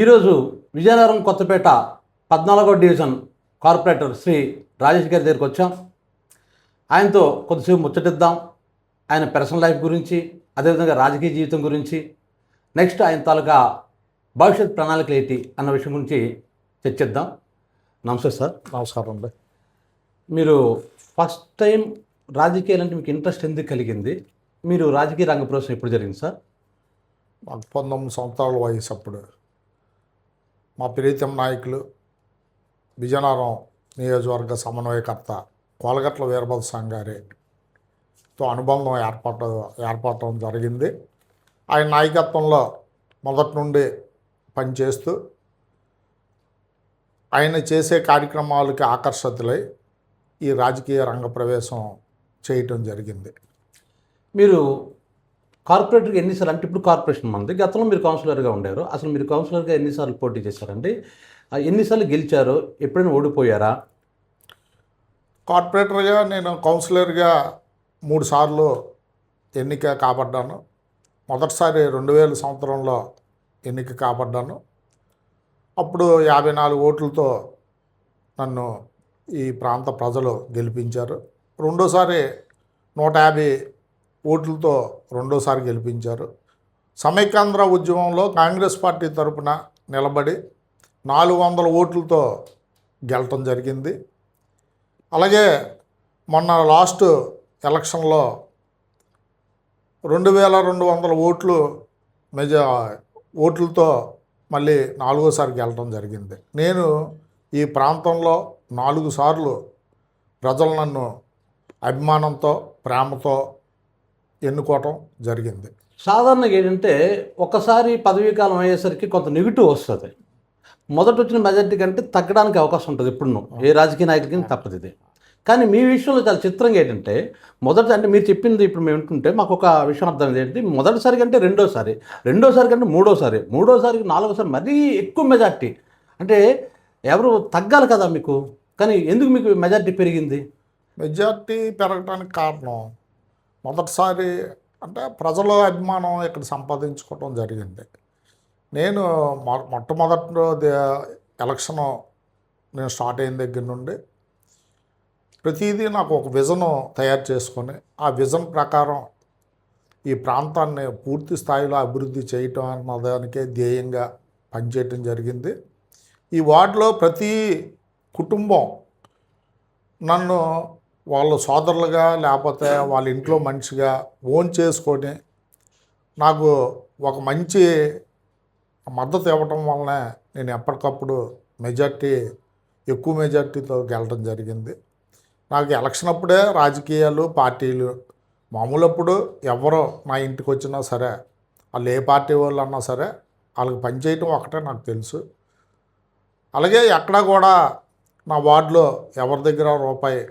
ఈరోజు Vizianagaram Kothapeta 14వ division corporator Shri Rajesh గారి దగ్గరికి వచ్చాం. ఆయనతో కొద్దిసేపు ముచ్చటిద్దాం. ఆయన పర్సనల్ లైఫ్ గురించి, అదేవిధంగా రాజకీయ జీవితం గురించి, నెక్స్ట్ ఆయన తాలూకా భవిష్యత్ ప్రణాళికలు ఏంటి అన్న విషయం గురించి చర్చిద్దాం. నమస్తే సార్. నమస్కారం అండి. మీరు ఫస్ట్ టైం రాజకీయాలంటే మీకు ఇంట్రెస్ట్ ఎందుకు కలిగింది? మీరు రాజకీయ రంగ ప్రవేశం ఎప్పుడు జరిగింది సార్? నాకు 19 సంవత్సరాల వయసు అప్పుడు మా ప్రీతం నాయకులు విజయనగరం నియోజకవర్గ సమన్వయకర్త కోలగట్ల వీరభద్రస్వామి గారితో అనుబంధం ఏర్పడటం జరిగింది. ఆయన నాయకత్వంలో మొదటి నుండి పనిచేస్తూ ఆయన చేసే కార్యక్రమాలకి ఆకర్షితులై ఈ రాజకీయ రంగ ప్రవేశం చేయటం జరిగింది. మీరు కార్పొరేటర్కి ఎన్నిసార్లు, అంటే ఇప్పుడు కార్పొరేషన్ మంది, గతంలో మీరు కౌన్సిలర్గా ఉండారు. అసలు మీరు కౌన్సిలర్గా ఎన్నిసార్లు పోటీ చేశారండి? ఎన్నిసార్లు గెలిచారు? ఎప్పుడైనా ఓడిపోయారా? కార్పొరేటర్గా నేను కౌన్సిలర్గా 3 సార్లు ఎన్నిక కాబడ్డాను. మొదటిసారి 2000 సంవత్సరంలో ఎన్నిక కాబడ్డాను. అప్పుడు 54 ఓట్లతో నన్ను ఈ ప్రాంత ప్రజలు గెలిపించారు. రెండోసారి 150 ఓట్లతో రెండోసారి గెలిపించారు. సమైక్యాంధ్ర ఉద్యమంలో కాంగ్రెస్ పార్టీ తరపున నిలబడి 400 ఓట్లతో గెలటం జరిగింది. అలాగే మొన్న లాస్ట్ ఎలక్షన్లో 2200 ఓట్లతో మళ్ళీ 4వసారి గెలటం జరిగింది. నేను ఈ ప్రాంతంలో 4 సార్లు ప్రజలు నన్ను అభిమానంతో, ప్రేమతో ఎన్నుకోవటం జరిగింది. సాధారణంగా ఏంటంటే ఒకసారి పదవీ కాలం అయ్యేసరికి కొంత నెగిటివ్ వస్తుంది. మొదట వచ్చిన మెజార్టీ కంటే తగ్గడానికి అవకాశం ఉంటుంది. ఇప్పుడు ఏ రాజకీయ నాయకులకి తప్పదు ఇది. కానీ మీ విషయంలో చాలా చిత్రంగా ఏంటంటే అంటే మీరు చెప్పింది ఇప్పుడు మేము వింటుంటే మాకు ఒక విషయం అర్థమైంది. ఏంటి, మొదటిసారి కంటే రెండోసారి కంటే మూడోసారికి 4వసారి మరీ ఎక్కువ మెజార్టీ. అంటే ఎవరు తగ్గాలి కదా మీకు, కానీ ఎందుకు మీకు మెజార్టీ పెరిగింది? మెజార్టీ పెరగడానికి కారణం మొదటిసారి అంటే ప్రజల అభిమానం ఇక్కడ సంపాదించుకోవటం జరిగింది. నేను మొట్టమొదటి ఎలక్షన్ నేను స్టార్ట్ అయిన దగ్గర నుండి ప్రతిదీ నాకు ఒక విజన్ తయారు చేసుకొని ఆ విజన్ ప్రకారం ఈ ప్రాంతాన్ని పూర్తి స్థాయిలో అభివృద్ధి చేయటం అన్నదానికే ధ్యేయంగా పనిచేయటం జరిగింది. ఈ వార్డులో ప్రతి కుటుంబం నన్ను వాళ్ళ సోదరులుగా లేకపోతే వాళ్ళ ఇంట్లో మనిషిగా ఓన్ చేసుకొని నాకు ఒక మంచి మద్దతు ఇవ్వటం వలన నేను ఎప్పటికప్పుడు ఎక్కువ మెజార్టీతో గెలటం జరిగింది. నాకు ఎలక్షన్ అప్పుడే రాజకీయాలు, పార్టీలు మామూలప్పుడు ఎవరో నా ఇంటికి వచ్చినా సరే, వాళ్ళు ఏ పార్టీ వాళ్ళు అన్నా సరే వాళ్ళకి పనిచేయటం ఒకటే నాకు తెలుసు. అలాగే ఎక్కడా కూడా నా వార్డులో ఎవరి దగ్గర రూపాయి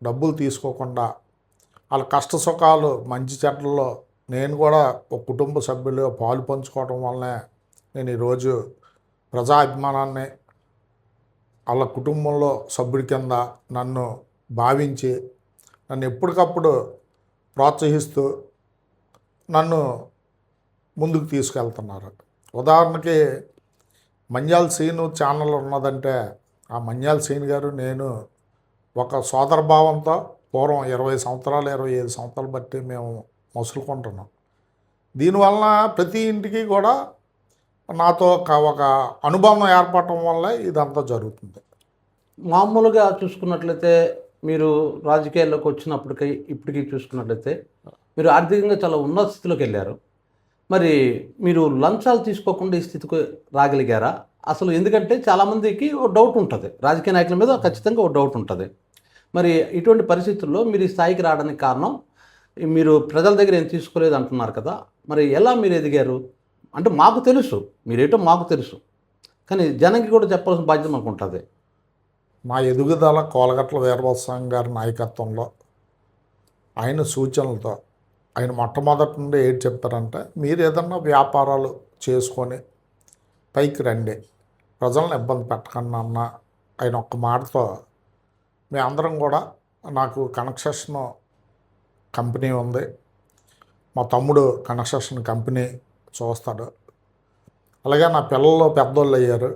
డబ్బులు తీసుకోకుండా వాళ్ళ కష్ట సుఖాలు, మంచి చెడ్డల్లో నేను కూడా ఒక కుటుంబ సభ్యులుగా పాలు పంచుకోవడం వల్లనే నేను ఈరోజు ప్రజాభిమానాన్ని వాళ్ళ కుటుంబంలో సభ్యుడి కింద నన్ను భావించి నన్ను ఎప్పటికప్పుడు ప్రోత్సహిస్తూ నన్ను ముందుకు తీసుకెళ్తున్నారు. ఉదాహరణకి మంజాల్ సీను ఛానల్ ఉన్నదంటే ఆ మంజాల్ సీన్ గారు నేను ఒక సోదర భావంతో పూర్వం 20 సంవత్సరాలు 25 సంవత్సరాలు బట్టి మేము మసులుకుంటున్నాం. దీనివలన ప్రతి ఇంటికి కూడా నాతో ఒక అనుబంధం ఏర్పడటం వల్ల ఇదంతా జరుగుతుంది. మామూలుగా చూసుకున్నట్లయితే మీరు రాజకీయాల్లోకి వచ్చినప్పటికీ ఇప్పటికీ చూసుకున్నట్లయితే మీరు ఆర్థికంగా చాలా ఉన్నత స్థితిలోకి వెళ్ళారు. మరి మీరు లంచాలు తీసుకోకుండా ఈ స్థితికి రాగలిగారా అసలు? ఎందుకంటే చాలామందికి ఒక డౌట్ ఉంటుంది, రాజకీయ నాయకుల మీద ఖచ్చితంగా ఒక డౌట్ ఉంటుంది. మరి ఇటువంటి పరిస్థితుల్లో మీరు ఈ స్థాయికి రావడానికి కారణం, మీరు ప్రజల దగ్గర ఏం తీసుకోలేదు అంటున్నారు కదా, మరి ఎలా మీరు ఎదిగారు? అంటే మాకు తెలుసు మీరేటో మాకు తెలుసు, కానీ జనానికి కూడా చెప్పాల్సిన బాధ్యత మాకు ఉంటుంది. మా ఎదుగుదల కోలగట్ల వీరభద్రస్వామి గారి నాయకత్వంలో, ఆయన సూచనలతో ఆయన మొట్టమొదటి నుండి ఏం చెప్పారంటే, మీరు ఏదన్నా వ్యాపారాలు చేసుకొని పైకి రండి, ప్రజలను ఇబ్బంది పెట్టకుండా అన్న ఆయన ఒక్క మాటతో మేమందరం కూడా, నాకు కన్స్ట్రక్షన్ కంపెనీ ఉంది, మా తమ్ముడు కన్స్ట్రక్షన్ కంపెనీ చూస్తాడు, అలాగే నా పిల్లలు పెద్దోళ్ళు అయ్యారు.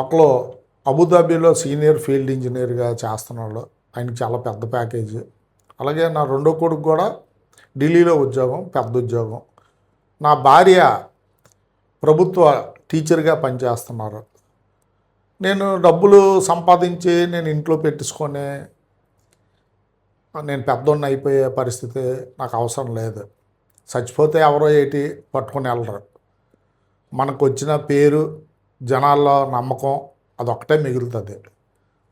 ఒకళ్ళు అబుదాబిలో సీనియర్ ఫీల్డ్ ఇంజనీర్గా చేస్తున్నాడు, ఆయనకి చాలా పెద్ద ప్యాకేజీ. అలాగే నా రెండో కొడుకు కూడా ఢిల్లీలో ఉద్యోగం, పెద్ద ఉద్యోగం. నా భార్య ప్రభుత్వ టీచర్గా పనిచేస్తున్నారు. నేను డబ్బులు సంపాదించి నేను ఇంట్లో పెట్టించుకొని నేను పెద్దోడిని అయిపోయే పరిస్థితి నాకు అవసరం లేదు. చచ్చిపోతే ఎవరో ఏటి పట్టుకొని వెళ్ళరు. మనకు వచ్చిన పేరు, జనాల్లో నమ్మకం అదొక్కటే మిగులుతుంది.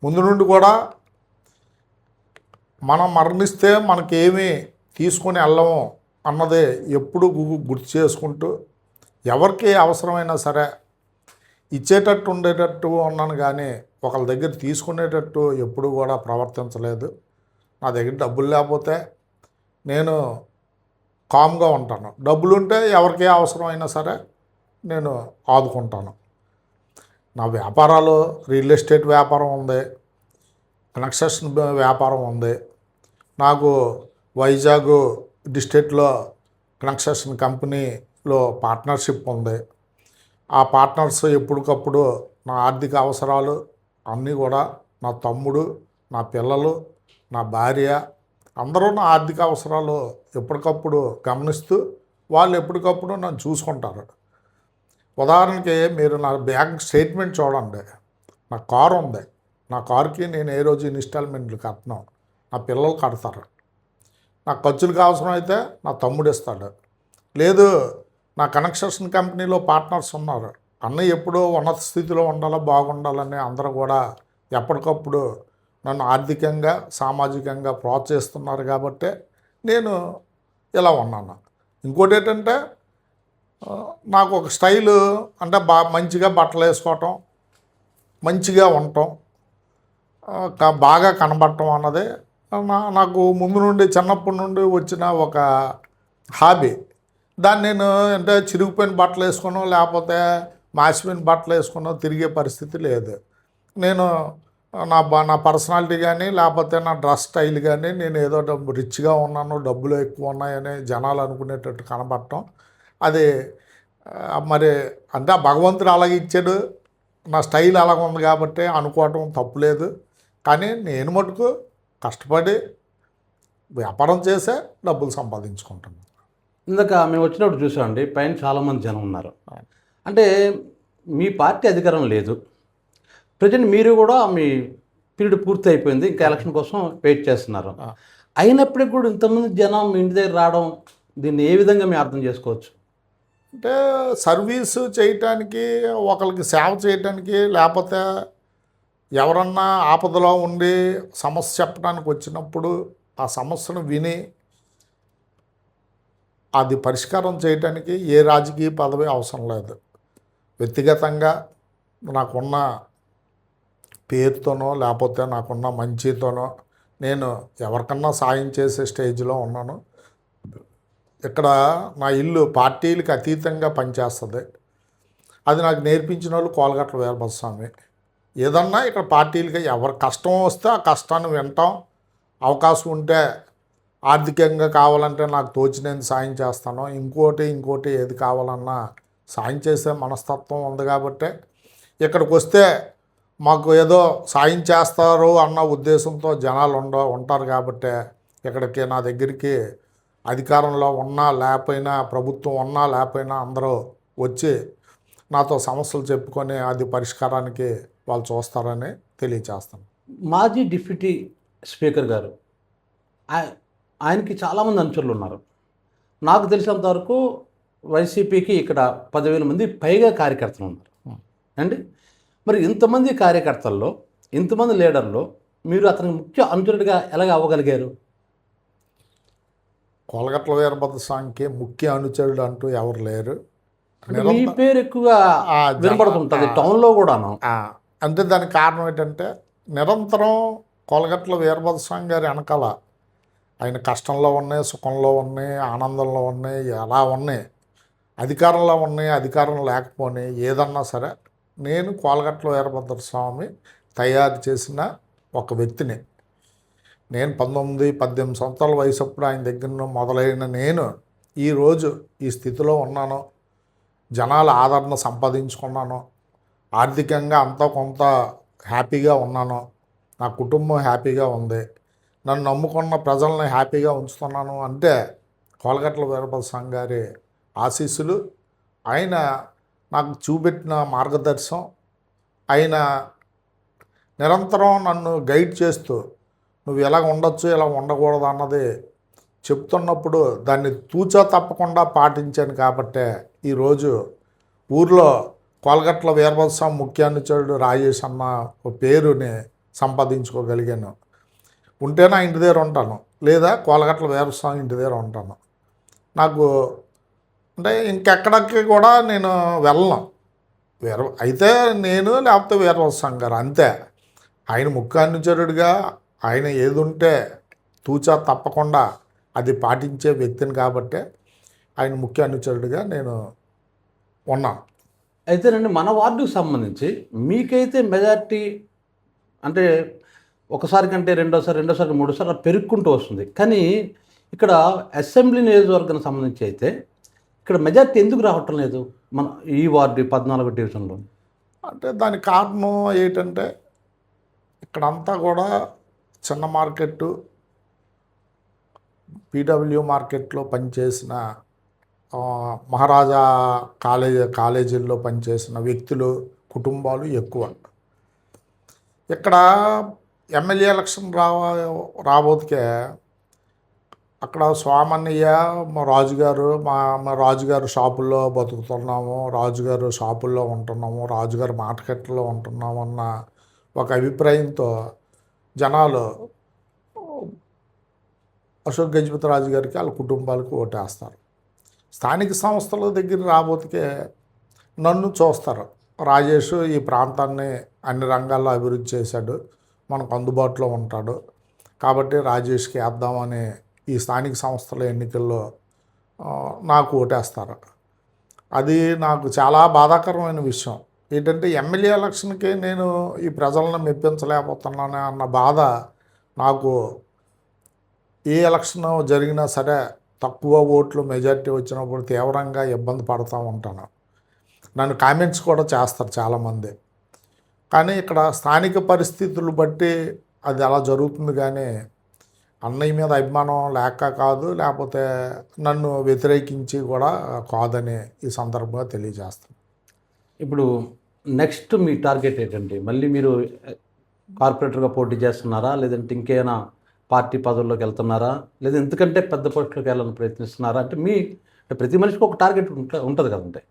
ముందు నుండి కూడా మనం మరణిస్తే మనకేమీ తీసుకొని వెళ్ళము అన్నది ఎప్పుడు గుర్తు చేసుకుంటూ, ఎవరికి అవసరమైనా సరే ఇచ్చేటట్టు ఉండేటట్టు ఉన్నాను, కానీ ఒకళ్ళ దగ్గర తీసుకునేటట్టు ఎప్పుడు కూడా ప్రవర్తించలేదు. నా దగ్గర డబ్బులు లేకపోతే నేను కామ్గా ఉంటాను. డబ్బులు ఉంటే ఎవరికి అవసరమైనా సరే నేను ఆదుకుంటాను. నా వ్యాపారాలు రియల్ ఎస్టేట్ వ్యాపారం ఉంది, కన్స్ట్రక్షన్ వ్యాపారం ఉంది. నాకు వైజాగ్ డిస్ట్రిక్ట్లో కన్స్ట్రక్షన్ కంపెనీలో పార్ట్నర్షిప్ ఉంది. ఆ పార్ట్నర్స్ ఎప్పటికప్పుడు నా ఆర్థిక అవసరాలు అన్నీ కూడా నా తమ్ముడు, నా పిల్లలు, నా భార్య అందరూ నా ఆర్థిక అవసరాలు ఎప్పటికప్పుడు గమనిస్తూ వాళ్ళు ఎప్పటికప్పుడు నన్ను చూసుకుంటారు. ఉదాహరణకి మీరు నా బ్యాంక్ స్టేట్మెంట్ చూడండి. నా కారు ఉంది, నా కారుకి నేను ఏ రోజు ఇన్స్టాల్మెంట్లు కట్టను, నా పిల్లలు కడతారు. నా ఖర్చులకు అవసరం అయితే నా తమ్ముడు ఇస్తాడు. లేదు, నా కన్స్ట్రక్షన్ కంపెనీలో పార్ట్నర్స్ ఉన్నారు, అన్నయ్య ఎప్పుడూ ఉన్నత స్థితిలో ఉండాలో బాగుండాలని అందరూ కూడా ఎప్పటికప్పుడు నన్ను ఆర్థికంగా సామాజికంగా ప్రోత్సహిస్తున్నారు. కాబట్టి నేను ఇలా ఉన్నాను. ఇంకోటి ఏంటంటే నాకు ఒక స్టైలు అంటే మంచిగా బట్టలు వేసుకోవటం, మంచిగా ఉండటం, బాగా కనబడటం అన్నది నాకు ముందు నుండి చిన్నప్పటి నుండి వచ్చిన ఒక హాబీ. దాన్ని నేను అంటే చిరిగిపోయిన బట్టలు వేసుకున్నాం, లేకపోతే మాసిపోయిన బట్టలు వేసుకున్నాం తిరిగే పరిస్థితి లేదు. నేను నా పర్సనాలిటీ కానీ లేకపోతే నా డ్రెస్ స్టైల్ కానీ నేను ఏదో రిచ్గా ఉన్నాను, డబ్బులు ఎక్కువ ఉన్నాయని జనాలు అనుకునేటట్టు కనబడటం, అది మరి అంటే భగవంతుడు అలాగే ఇచ్చాడు, నా స్టైల్ అలాగ ఉంది కాబట్టి అనుకోవటం తప్పులేదు. కానీ నేను మటుకు కష్టపడి వ్యాపారం చేసే డబ్బులు సంపాదించుకుంటాను. ఇందాక మేము వచ్చినప్పుడు చూసామండి, పైన చాలామంది జనం ఉన్నారు. అంటే మీ పార్టీ అధికారం లేదు, ప్రజెంట్ మీరు కూడా మీ పీరియడ్ పూర్తి అయిపోయింది, ఇంకా ఎలక్షన్ కోసం వెయిట్ చేస్తున్నారు. అయినప్పటికీ కూడా ఇంతమంది జనం మీ ఇంటి దగ్గర రావడం, దీన్ని ఏ విధంగా మేము అర్థం చేసుకోవచ్చు? అంటే సర్వీసు చేయటానికి, ఒకరికి సేవ చేయటానికి, లేకపోతే ఎవరన్నా ఆపదలో ఉండి సమస్య చెప్పడానికి వచ్చినప్పుడు ఆ సమస్యను విని అది పరిష్కారం చేయటానికి ఏ రాజకీయ పదవి అవసరం లేదు. వ్యక్తిగతంగా నాకున్న పేరుతోనో లేకపోతే నాకున్న మంచితోనో నేను ఎవరికన్నా సాయం చేసే స్టేజ్లో ఉన్నాను. ఇక్కడ నా ఇల్లు పార్టీలకు అతీతంగా పనిచేస్తుంది. అది నాకు నేర్పించిన వాళ్ళు కోలగట్ల వీరభద్రస్వామి. ఏదన్నా ఇక్కడ పార్టీలకి ఎవరి కష్టం వస్తే ఆ కష్టాన్ని వింటాం, అవకాశం ఉంటే ఆర్థికంగా కావాలంటే నాకు తోచినంత సాయం చేస్తాను, ఇంకోటి ఏది కావాలన్నా సాయం చేసే మనస్తత్వం ఉంది. కాబట్టి ఇక్కడికి వస్తే మాకు ఏదో సాయం చేస్తారు అన్న ఉద్దేశంతో జనాలు ఉంటారు. కాబట్టి ఇక్కడికి నా దగ్గరికి అధికారంలో ఉన్నా లేకపోయినా, ప్రభుత్వం ఉన్నా లేకపోయినా అందరూ వచ్చి నాతో సమస్యలు చెప్పుకొని అది పరిష్కారానికి వాళ్ళు చూస్తారని తెలియచేస్తాను. మాజీ డిప్యూటీ స్పీకర్ గారు, ఆయనకి చాలామంది అనుచరులు ఉన్నారు. నాకు తెలిసినంతవరకు వైసీపీకి ఇక్కడ 10,000 మంది పైగా కార్యకర్తలు ఉన్నారు అండి. మరి ఇంతమంది కార్యకర్తల్లో, ఇంతమంది లీడర్లో మీరు అతనికి ముఖ్య అనుచరుడిగా ఎలాగ అవ్వగలిగారు? కోలగట్ల వీరభద్రస్వామికి ముఖ్య అనుచరుడు అంటూ ఎవరు లేరు. మీ పేరు ఎక్కువగా వినపడుతుంటుంది టౌన్లో కూడాను. అంటే దానికి కారణం ఏంటంటే నిరంతరం కోలగట్ల వీరభద్రస్వామి గారి వెనకాల ఆయన కష్టంలో ఉన్నాయి, సుఖంలో ఉన్నాయి, ఆనందంలో ఉన్నాయి, ఎలా ఉన్నాయి, అధికారంలో ఉన్నాయి, అధికారం లేకపోయి ఏదన్నా సరే నేను కోలగట్ల వీరభద్రస్వామి తయారు చేసిన ఒక వ్యక్తిని. నేను 19-18 సంవత్సరాల వయసు అప్పుడు ఆయన దగ్గర మొదలైన నేను ఈరోజు ఈ స్థితిలో ఉన్నాను. జనాల ఆదరణ సంపాదించుకున్నాను, ఆర్థికంగా అంతా కొంత హ్యాపీగా ఉన్నాను, నా కుటుంబం హ్యాపీగా ఉంది, నన్ను నమ్ముకున్న ప్రజల్ని హ్యాపీగా ఉంచుతున్నాను అంటే కోలగట్ల వీరభద్రస్వామి గారి ఆశీస్సులు, ఆయన నాకు చూపెట్టిన మార్గదర్శనం, ఆయన నిరంతరం నన్ను గైడ్ చేస్తూ నువ్వు ఎలా ఉండొచ్చు ఎలా ఉండకూడదు అన్నది చెప్తున్నప్పుడు దాన్ని తూచా తప్పకుండా పాటించాను కాబట్టే ఈరోజు ఊర్లో కోలగట్ల వీరభద్రస్వామి ముఖ్య అనుచరుడు రాజేష్ అన్న ఒక పేరుని సంపాదించుకోగలిగాను. ఉంటేనే ఇంటి దగ్గర ఉంటాను, లేదా కోలగట్ల వీరభద్రస్వామి ఇంటి దగ్గర ఉంటాను. నాకు అంటే ఇంకెక్కడికి కూడా నేను వెళ్ళను. అయితే నేను లేకపోతే వీరభద్రస్వామి గారు అంతే. ఆయన ముఖ్య అనుచరుడిగా ఆయన ఏది ఉంటే తూచా తప్పకుండా అది పాటించే వ్యక్తిని కాబట్టే ఆయన ముఖ్య అనుచరుడిగా నేను ఉన్నాను. అయితేనండి మన వార్డుకు సంబంధించి మీకైతే మెజార్టీ అంటే ఒకసారి కంటే రెండోసారి మూడోసారి పెరుక్కుంటూ వస్తుంది. కానీ ఇక్కడ అసెంబ్లీ నియోజకవర్గానికి సంబంధించి అయితే ఇక్కడ మెజార్టీ ఎందుకు రావటం లేదు మన ఈ వార్డు 14 డివిజన్లో? అంటే దానికి కారణం ఏంటంటే ఇక్కడంతా కూడా చిన్న మార్కెట్టు, పీడబ్ల్యూ మార్కెట్లో పనిచేసిన మహారాజా కాలేజీల్లో పనిచేసిన వ్యక్తులు, కుటుంబాలు ఎక్కువ. ఇక్కడ ఎమ్మెల్యే ఎలక్షన్ రాబోతుకే అక్కడ స్వామన్నయ్య మా రాజుగారు మా రాజుగారు షాపుల్లో బతుకుతున్నాము, రాజుగారు షాపుల్లో ఉంటున్నాము, రాజుగారు మార్కెట్లో ఉంటున్నాము అన్న ఒక అభిప్రాయంతో జనాలు అశోక్ గజపతి రాజు గారికి వాళ్ళ కుటుంబాలకు ఓటేస్తారు. స్థానిక సంస్థల దగ్గర రాబోతుకే నన్ను చూస్తారు. రాజేష్ ఈ ప్రాంతాన్ని అన్ని రంగాల్లో అభివృద్ధి చేశాడు, మనకు అందుబాటులో ఉంటాడు కాబట్టి రాజేష్కి వేద్దామని ఈ స్థానిక సంస్థల ఎన్నికల్లో నాకు ఓటేస్తారు. అది నాకు చాలా బాధాకరమైన విషయం. ఏంటంటే ఎమ్మెల్యే ఎలక్షన్కి నేను ఈ ప్రజలను మెప్పించలేకపోతున్నాను అన్న బాధ నాకు ఏ ఎలక్షన్ జరిగినా సరే తక్కువ ఓట్లు మెజారిటీ వచ్చినప్పుడు తీవ్రంగా ఇబ్బంది పడుతూ ఉంటాను. నన్ను కామెంట్స్ కూడా చేస్తారు చాలామంది. కానీ ఇక్కడ స్థానిక పరిస్థితులు బట్టి అది అలా జరుగుతుంది. కానీ అన్నయ్య మీద అభిమానం లేక కాదు, లేకపోతే నన్ను వ్యతిరేకించి కూడా కాదని ఈ సందర్భంగా తెలియజేస్తాను. ఇప్పుడు నెక్స్ట్ మీ టార్గెట్ ఏంటండి? మళ్ళీ మీరు కార్పొరేటర్గా పోటీ చేస్తున్నారా, లేదంటే ఇంకేమైనా పార్టీ పదవుల్లోకి వెళ్తున్నారా, లేదా ఎందుకంటే పెద్ద పోస్టులోకి వెళ్ళాలని ప్రయత్నిస్తున్నారా? అంటే ప్రతి మనిషికి ఒక టార్గెట్ ఉంటుంది కదంటే.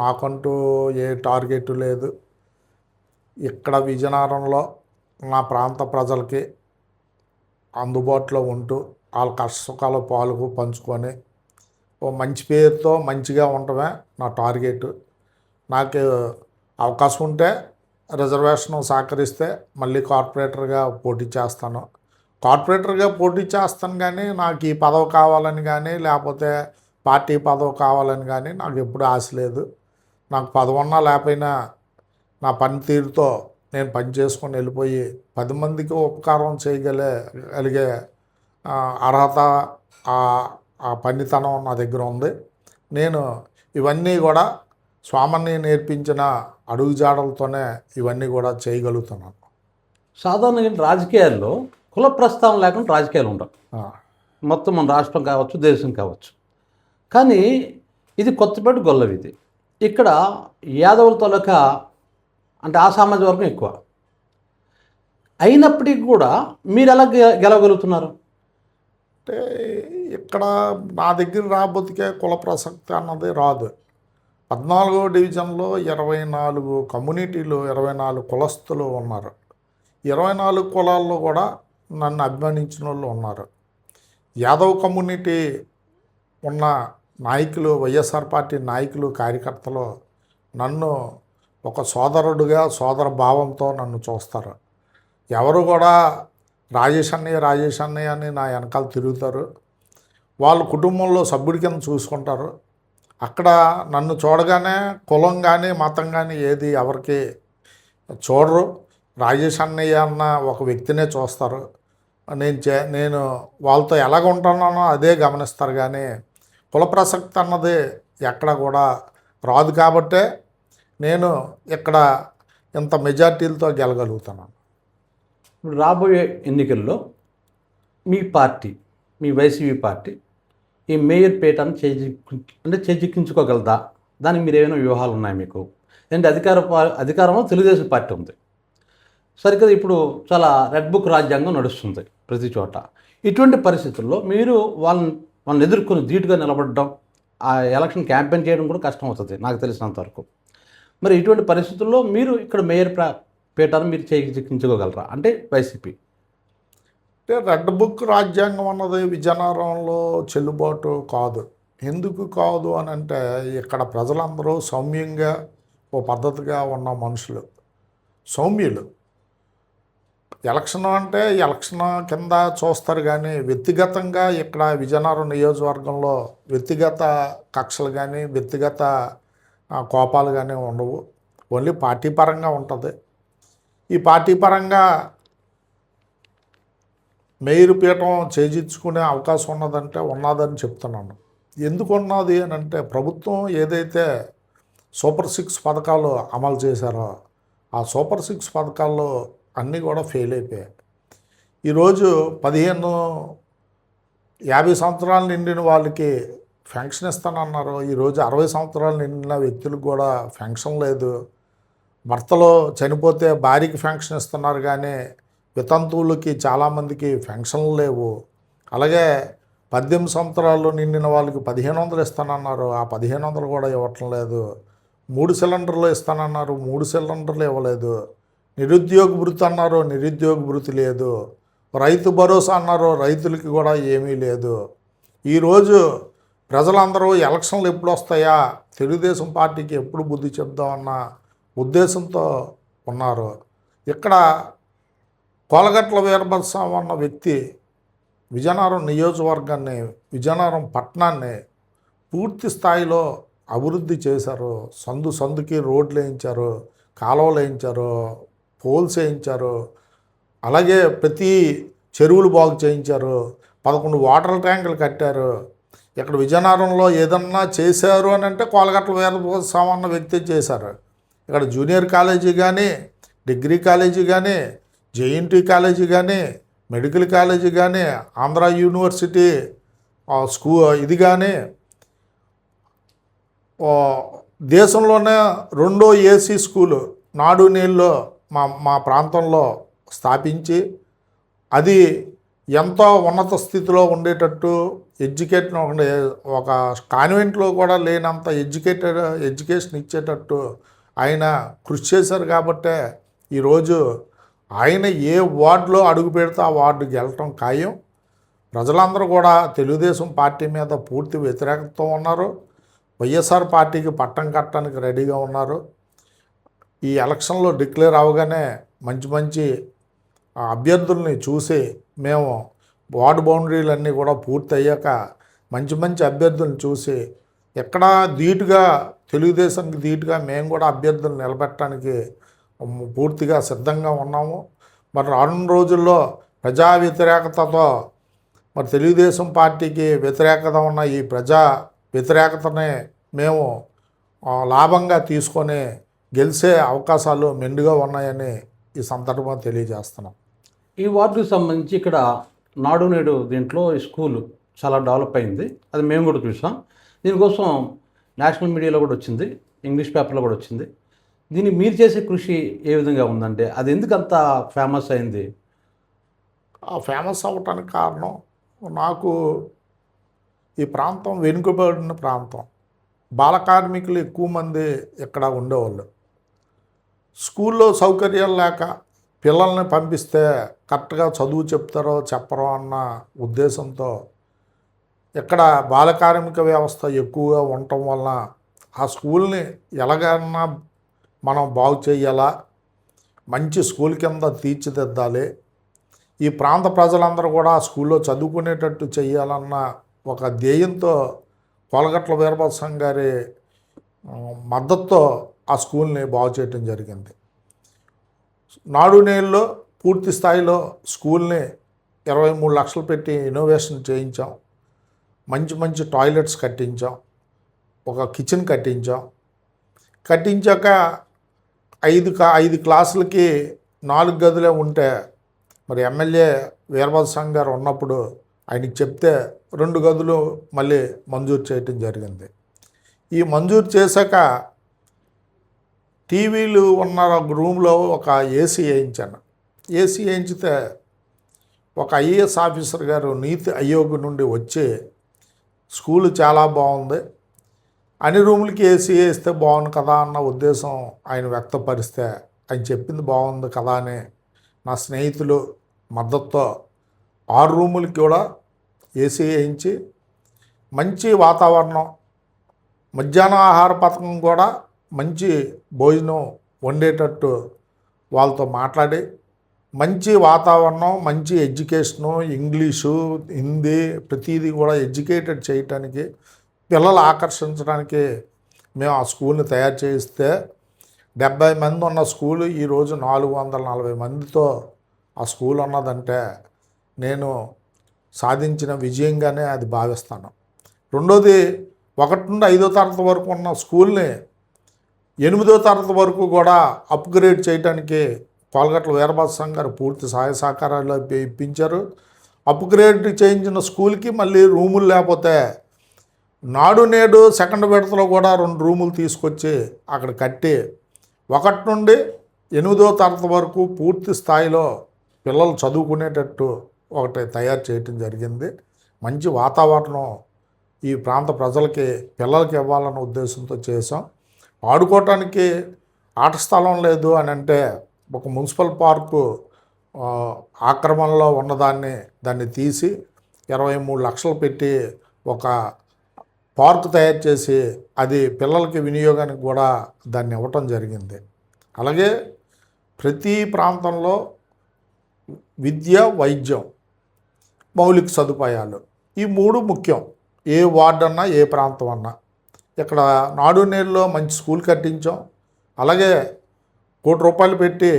నాకంటూ ఏ టార్గెట్ లేదు. ఇక్కడ విజయనగరంలో నా ప్రాంత ప్రజలకి అందుబాటులో ఉంటూ వాళ్ళ కష్టసుఖాల పాలు పంచుకొని ఓ మంచి పేరుతో మంచిగా ఉండటమే నా టార్గెట్. నాకు అవకాశం ఉంటే రిజర్వేషన్ సహకరిస్తే మళ్ళీ కార్పొరేటర్గా పోటీ చేస్తాను. కార్పొరేటర్గా పోటీ చేస్తాను కానీ నాకు ఈ పదవి కావాలని కానీ లేకపోతే పార్టీ పదవి కావాలని కానీ నాకు ఎప్పుడు ఆశ లేదు. నాకు పదవి ఉన్నా లేకపోయినా నా పనితీరుతో నేను పని చేసుకొని వెళ్ళిపోయి 10 మందికి ఉపకారం చేయగలిగే అర్హత, ఆ పనితనం నా దగ్గర ఉంది. నేను ఇవన్నీ కూడా స్వామిని నేర్పించిన అడుగుజాడలతోనే ఇవన్నీ కూడా చేయగలుగుతున్నాను. సాధారణంగా రాజకీయాల్లో కుల ప్రస్తావన లేకుండా రాజకీయాలు ఉండవు. మొత్తం మన రాష్ట్రం కావచ్చు, దేశం కావచ్చు. కానీ ఇది కొత్తపేట గొల్లవీధి. ఇక్కడ యాదవుల తాలూకా అంటే ఆ సామాజిక వర్గం ఎక్కువ అయినప్పటికీ కూడా మీరు ఎలా గెలవగలుగుతున్నారు? అంటే ఇక్కడ నా దగ్గర రాబోతుకే కుల ప్రసక్తి అన్నది రాదు. 14వ డివిజన్లో 24 కమ్యూనిటీలు, 24 కులస్తులు ఉన్నారు. 24 కులాల్లో కూడా నన్ను అభిమానించిన వాళ్ళు ఉన్నారు. యాదవ్ కమ్యూనిటీ ఉన్న నాయకులు, వైఎస్ఆర్ పార్టీ నాయకులు, కార్యకర్తలు నన్ను ఒక సోదరుడుగా, సోదర భావంతో నన్ను చూస్తారు. ఎవరు కూడా రాజేష్ అన్నయ్య అని నా వెనకాల తిరుగుతారు. వాళ్ళ కుటుంబంలో సభ్యుడి కింద చూసుకుంటారు. అక్కడ నన్ను చూడగానే కులం కానీ మతం కానీ ఏది ఎవరికి చూడరు. రాజేష్ అన్నయ్య అన్న ఒక వ్యక్తినే చూస్తారు. నేను వాళ్ళతో ఎలాగ ఉంటున్నానో అదే గమనిస్తారు. కానీ కుల ప్రసక్తి అన్నది ఎక్కడ కూడా రాదు కాబట్టే నేను ఇక్కడ ఇంత మెజార్టీలతో గెలగలుగుతున్నాను. ఇప్పుడు రాబోయే ఎన్నికల్లో మీ పార్టీ, మీ వైసీపీ పార్టీ ఈ మేయర్ పీఠాన్ని చేజిక్కించుకోగలదా? దానికి మీరు ఏమైనా వ్యూహాలు ఉన్నాయి మీకు? అంటే అధికారంలో తెలుగుదేశం పార్టీ ఉంది సరిగ్గా, ఇప్పుడు చాలా రెడ్ బుక్ రాజ్యాంగం నడుస్తుంది ప్రతి చోట. ఇటువంటి పరిస్థితుల్లో మీరు వాళ్ళని ఎదుర్కొని ధీటుగా నిలబడడం, ఆ ఎలక్షన్ క్యాంపెయిన్ చేయడం కూడా కష్టం అవుతుంది నాకు తెలిసినంతవరకు. మరి ఇటువంటి పరిస్థితుల్లో మీరు ఇక్కడ మేయర్ పీఠాన్ని మీరు చేజిక్కించుకోగలరా అంటే వైసీపీ? అంటే రెడ్ బుక్ రాజ్యాంగం అన్నది విజయనగరంలో చెల్లుబాటు కాదు. ఎందుకు కాదు అని అంటే ఇక్కడ ప్రజలందరూ సౌమ్యంగా ఓ పద్ధతిగా ఉన్న మనుషులు, సౌమ్యులు. ఎలక్షన్ అంటే ఎలక్షన్ కింద చూస్తారు కానీ వ్యక్తిగతంగా ఇక్కడ విజయనగరం నియోజకవర్గంలో వ్యక్తిగత కక్షలు కానీ వ్యక్తిగత కోపాలు కానీ ఉండవు. ఓన్లీ పార్టీ పరంగా ఉంటుంది. ఈ పార్టీ పరంగా మేయర్ పీఠం చేజించుకునే అవకాశం ఉన్నదని చెప్తున్నాను. ఎందుకు ఉన్నది అని అంటే ప్రభుత్వం ఏదైతే సూపర్ 6 పథకాలు అమలు చేశారో ఆ సూపర్ 6 పథకాల్లో అన్నీ కూడా ఫెయిల్ అయిపోయాయి. ఈరోజు 50 సంవత్సరాలు నిండిన వాళ్ళకి పెన్షన్ ఇస్తానన్నారు. ఈరోజు 60 సంవత్సరాలు నిండిన వ్యక్తులకు కూడా పెన్షన్ లేదు. భర్తలో చనిపోతే భార్యకి పెన్షన్ ఇస్తున్నారు కానీ వితంతువులకి చాలామందికి పెన్షన్లు లేవు. అలాగే 18 సంవత్సరాలు నిండిన వాళ్ళకి 1500 ఇస్తానన్నారు. ఆ 1500 కూడా ఇవ్వటం లేదు. 3 సిలిండర్లు ఇస్తానన్నారు. 3 సిలిండర్లు ఇవ్వలేదు. నిరుద్యోగ భృతి అన్నారు. నిరుద్యోగ భృతి లేదు. రైతు భరోసా అన్నారు. రైతులకి కూడా ఏమీ లేదు. ఈరోజు ప్రజలందరూ ఎలక్షన్లు ఎప్పుడు వస్తాయా, తెలుగుదేశం పార్టీకి ఎప్పుడు బుద్ధి చెప్దామన్న ఉద్దేశంతో ఉన్నారు. ఇక్కడ కోలగట్ల వీరభద్రస్వామి అన్న వ్యక్తి విజయనగరం నియోజకవర్గాన్ని, విజయనగరం పట్టణాన్ని పూర్తి స్థాయిలో అభివృద్ధి చేశారు. సందుకి రోడ్లు వేయించారు, కాలువలు వేయించారు, పోల్స్ వేయించారు. అలాగే ప్రతి చెరువులు బాగు చేయించారు. 11 వాటర్ ట్యాంకులు కట్టారు. ఇక్కడ విజయనగరంలో ఏదన్నా చేశారు అని అంటే కోలగట్ల వీరభద్రస్వామి అన్న వ్యక్తి చేశారు. ఇక్కడ జూనియర్ కాలేజీ కానీ, డిగ్రీ కాలేజీ కానీ, జేఎన్టీ కాలేజీ కానీ, మెడికల్ కాలేజీ కానీ, ఆంధ్ర యూనివర్సిటీ ఇది కానీ, దేశంలోనే 2వ ఏసీ స్కూలు నాడు నీళ్ళు మా ప్రాంతంలో స్థాపించి అది ఎంతో ఉన్నత స్థితిలో ఉండేటట్టు ఒక కాన్వెంట్లో కూడా లేనంత ఎడ్యుకేషన్ ఇచ్చేటట్టు ఆయన కృషి చేశారు. కాబట్టే ఈరోజు ఆయన ఏ వార్డులో అడుగు పెడితే ఆ వార్డుకి వెళ్ళటం ఖాయం. ప్రజలందరూ కూడా తెలుగుదేశం పార్టీ మీద పూర్తి వ్యతిరేకతతో ఉన్నారు. వైఎస్ఆర్ పార్టీకి పట్టం కట్టడానికి రెడీగా ఉన్నారు. ఈ ఎలక్షన్లో డిక్లేర్ అవగానే మంచి అభ్యర్థుల్ని చూసి మేము వార్డు బౌండరీలన్నీ కూడా పూర్తి అయ్యాక మంచి అభ్యర్థులను చూసి ఎక్కడ ధీటుగా తెలుగుదేశానికి ధీటుగా మేము కూడా అభ్యర్థులను నిలబెట్టడానికి పూర్తిగా సిద్ధంగా ఉన్నాము. మరి రానున్న రోజుల్లో ప్రజా వ్యతిరేకతతో మరి తెలుగుదేశం పార్టీకి వ్యతిరేకత ఉన్న ఈ ప్రజా వ్యతిరేకతనే మేము లాభంగా తీసుకొని గెలిచే అవకాశాలు మెండుగా ఉన్నాయని ఈ సందర్భంగా తెలియజేస్తున్నాం. ఈ వార్డుకి సంబంధించి ఇక్కడ నాడు నేడు దీంట్లో ఈ స్కూలు చాలా డెవలప్ అయింది. అది మేము కూడా చూసాం. దీనికోసం నేషనల్ మీడియాలో కూడా వచ్చింది, ఇంగ్లీష్ పేపర్లో కూడా వచ్చింది. దీన్ని మీరు చేసే కృషి ఏ విధంగా ఉందంటే అది ఎందుకు అంత ఫేమస్ అయింది? ఆ ఫేమస్ అవ్వటానికి కారణం నాకు ఈ ప్రాంతం వెనుకబడిన ప్రాంతం. బాల కార్మికులు ఎక్కువ మంది ఇక్కడ ఉండేవాళ్ళు. స్కూల్లో సౌకర్యాలు లేక పిల్లల్ని పంపిస్తే కరెక్ట్గా చదువు చెప్తారో చెప్పరో అన్న ఉద్దేశంతో ఇక్కడ బాల కార్మిక వ్యవస్థ ఎక్కువగా ఉండటం వలన ఆ స్కూల్ని ఎలాగైనా మనం బాగు చేయాలా, మంచి స్కూల్ కింద తీర్చిదిద్దాలి, ఈ ప్రాంత ప్రజలందరూ కూడా ఆ స్కూల్లో చదువుకునేటట్టు చేయాలన్న ఒక ధ్యేయంతో కోలగట్ల వీరభద్రస్వామి గారి మద్దతుతో ఆ స్కూల్ని బాగు చేయడం జరిగింది. నాడు నేడులో పూర్తి స్థాయిలో స్కూల్ని 23 లక్షలు పెట్టి ఇన్నోవేషన్ చేయించాం. మంచి టాయిలెట్స్ కట్టించాం. ఒక కిచెన్ కట్టించాం. కట్టించాక 5 క్లాసులకి 4 గదులే ఉంటే మరి ఎమ్మెల్యే వీరభద్రస్వామి గారు ఉన్నప్పుడు ఆయనకి చెప్తే 2 గదులు మళ్ళీ మంజూరు చేయటం జరిగింది. ఈ మంజూరు చేశాక టీవీలు ఉన్న రూమ్లో ఒక ఏసీ వేయించాను. ఏసీ వేయించితే ఒక ఐఏఎస్ ఆఫీసర్ గారు నీతి ఆయోగ్ నుండి వచ్చి స్కూలు చాలా బాగుంది, అన్ని రూములకి ఏసీ వేస్తే బాగుంది కదా అన్న ఉద్దేశం ఆయన వ్యక్తపరిస్తే, ఆయన చెప్పింది బాగుంది కదా అని నా స్నేహితులు మద్దతుతో 6 రూములకి కూడా ఏసీ వేయించి మంచి వాతావరణం, మధ్యాహ్న ఆహార పథకం కూడా మంచి భోజనం వండేటట్టు వాళ్ళతో మాట్లాడి మంచి వాతావరణం, మంచి ఎడ్యుకేషను, ఇంగ్లీషు, హిందీ ప్రతిదీ కూడా ఎడ్యుకేటెడ్ చేయటానికి, పిల్లలు ఆకర్షించడానికి మేము ఆ స్కూల్ని తయారు చేయిస్తే 70 మంది ఉన్న స్కూలు ఈరోజు 440 మందితో ఆ స్కూల్ ఉన్నదంటే నేను సాధించిన విజయంగానే అది భావిస్తాను. రెండోది 1 నుండి 5వ తరగతి వరకు ఉన్న స్కూల్ని 8వ తరగతి వరకు కూడా అప్గ్రేడ్ చేయడానికి పాల్గట్ల వీరభద్రస్వామి గారు పూర్తి సహాయ సహకారాలు ఇప్పించారు. అప్గ్రేడ్ చేయించిన స్కూల్కి మళ్ళీ రూములు లేకపోతే నాడు నేడు సెకండ్ విడతలో కూడా 2 రూములు తీసుకొచ్చి అక్కడ కట్టి 1 నుండి 8వ తరగతి వరకు పూర్తి స్థాయిలో పిల్లలు చదువుకునేటట్టు ఒకటి తయారు చేయటం జరిగింది. మంచి వాతావరణం ఈ ప్రాంత ప్రజలకి, పిల్లలకి ఇవ్వాలన్న ఉద్దేశంతో చేసాం. ఆడుకోవటానికి ఆట స్థలం లేదు అని అంటే ఒక మున్సిపల్ పార్కు ఆక్రమణలో దాన్ని తీసి 23 లక్షలు పెట్టి ఒక పార్కు తయారు చేసి అది పిల్లలకి వినియోగానికి కూడా దాన్ని ఇవ్వటం జరిగింది. అలాగే ప్రతి ప్రాంతంలో విద్య, వైద్యం, మౌలిక సదుపాయాలు ఈ 3 ముఖ్యం. ఏ వార్డు అన్నా, ఏ ప్రాంతం అన్నా. ఇక్కడ నాడు నేడులో మంచి స్కూల్ కట్టించాం. అలాగే ₹1 కోటి పెట్టి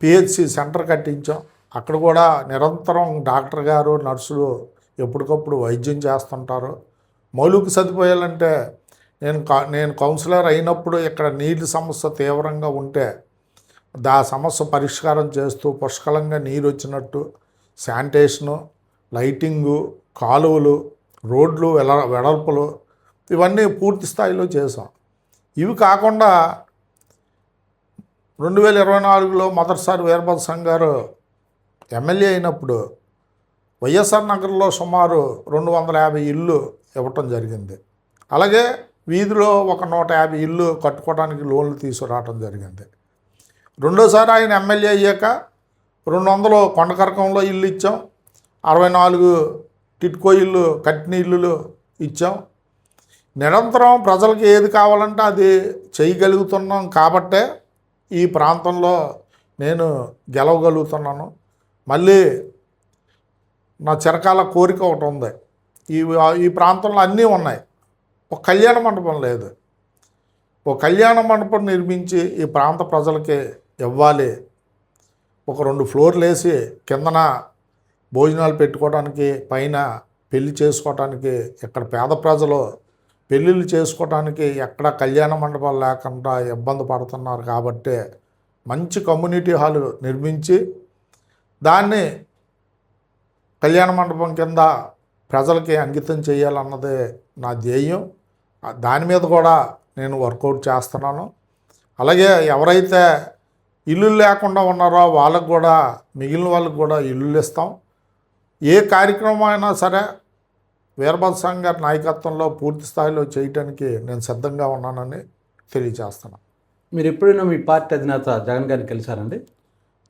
పిహెచ్సి సెంటర్ కట్టించాం. అక్కడ కూడా నిరంతరం డాక్టర్ గారు, నర్సులు ఎప్పటికప్పుడు వైద్యం చేస్తుంటారు. మౌలిక సదుపాయాలంటే నేను కౌన్సిలర్ అయినప్పుడు ఇక్కడ నీటి సమస్య తీవ్రంగా ఉంటే ఆ సమస్య పరిష్కారం చేస్తూ పుష్కలంగా నీరు వచ్చినట్టు శానిటేషను, లైటింగు, కాలువలు, రోడ్లు వెడల్పులు ఇవన్నీ పూర్తి స్థాయిలో చేసాం. ఇవి కాకుండా 2024లో మొదటిసారి వీరభద్రస్వామి గారు ఎమ్మెల్యే అయినప్పుడు వైఎస్ఆర్ నగర్లో సుమారు 250 ఇళ్ళు ఇవ్వటం జరిగింది. అలాగే వీధిలో ఒక 150 ఇళ్ళు కట్టుకోవడానికి లోన్లు తీసుకురావటం జరిగింది. రెండోసారి ఆయన ఎమ్మెల్యే అయ్యాక 200 కొండకరకంలో ఇల్లు ఇచ్చాం. 64 టిట్కో ఇల్లు, కట్టిన ఇల్లులు ఇచ్చాం. నిరంతరం ప్రజలకు ఏది కావాలంటే అది చేయగలుగుతున్నాం కాబట్టే ఈ ప్రాంతంలో నేను గెలవగలుగుతున్నాను. మళ్ళీ నా చిరకాల కోరిక ఒకటి ఉంది. ఈ ప్రాంతంలో అన్నీ ఉన్నాయి, ఒక కళ్యాణ మండపం లేదు. ఒక కళ్యాణ మండపం నిర్మించి ఈ ప్రాంత ప్రజలకి ఇవ్వాలి. ఒక 2 ఫ్లోర్లు వేసి కిందన భోజనాలు పెట్టుకోవడానికి, పైన పెళ్లి చేసుకోవడానికి, ఇక్కడ పేద ప్రజలు పెళ్ళిళ్ళు చేసుకోవడానికి ఎక్కడ కళ్యాణ మండపాలు లేకుండా ఇబ్బంది పడుతున్నారు కాబట్టి మంచి కమ్యూనిటీ హాలు నిర్మించి దాన్ని కళ్యాణ మండపం కింద ప్రజలకి అంకితం చేయాలన్నదే నా ధ్యేయం. దాని మీద కూడా నేను వర్కౌట్ చేస్తున్నాను. అలాగే ఎవరైతే ఇల్లు లేకుండా ఉన్నారో వాళ్ళకు కూడా, మిగిలిన వాళ్ళకు కూడా ఇల్లులు ఇస్తాం. ఏ కార్యక్రమం అయినా సరే వీరభద్రస్వామి గారి నాయకత్వంలో పూర్తి స్థాయిలో చేయటానికి నేను సిద్ధంగా ఉన్నానని తెలియజేస్తున్నాను. మీరు ఎప్పుడైనా మీ పార్టీ అధినేత జగన్ గారిని కలిశారండి?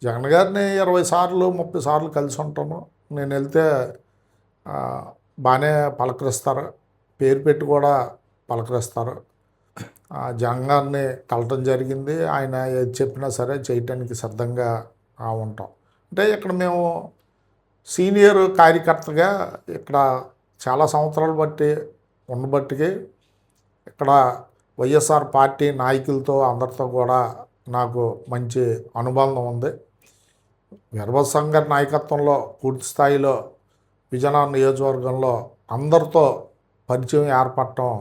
జగన్ గారిని 20 సార్లు 30 సార్లు కలిసి ఉంటాను. నేను వెళ్తే బాగానే పలకరిస్తారు, పేరు పెట్టి కూడా పలకరిస్తారు. జగన్ గారిని కలటం జరిగింది. ఆయన ఏది చెప్పినా సరే చేయటానికి సిద్ధంగా ఉంటాం. అంటే ఇక్కడ మేము సీనియర్ కార్యకర్తగా ఇక్కడ చాలా సంవత్సరాలు బట్టి ఉండబట్టికి ఇక్కడ వైఎస్ఆర్ పార్టీ నాయకులతో అందరితో కూడా నాకు మంచి అనుబంధం ఉంది. వీరభద్రస్వామి గారి నాయకత్వంలో పూర్తి స్థాయిలో విజయనగరం నియోజకవర్గంలో అందరితో పరిచయం ఏర్పడటం,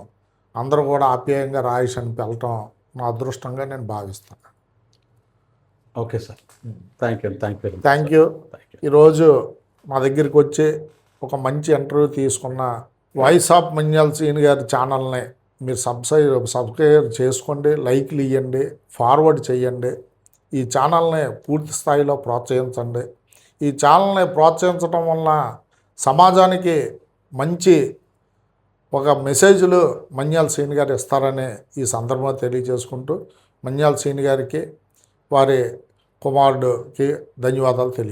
అందరూ కూడా ఆప్యాయంగా రాయేష్ అని పిలవటం నా అదృష్టంగా నేను భావిస్తాను. Okay sir, thank you thank you thank you. ఈరోజు మా దగ్గరికి వచ్చి ఒక మంచి ఇంటర్వ్యూ తీసుకున్న వాయిస్ ఆఫ్ మన్యాల్ సీని గారి ఛానల్ని మీరు సబ్స్క్రైబ్ చేసుకోండి, లైక్లు ఇవ్వండి, ఫార్వర్డ్ చేయండి. ఈ ఛానల్ని పూర్తి స్థాయిలో ప్రోత్సహించండి. ఈ ఛానల్ని ప్రోత్సహించడం వలన సమాజానికి మంచి ఒక మెసేజ్లు మన్యాల్ సీని గారు ఇస్తారని ఈ సందర్భంగా తెలియజేసుకుంటూ మన్యాల్ సీని గారికి వారి కుమారుడికి ధన్యవాదాలు తెలియజేస్తాను.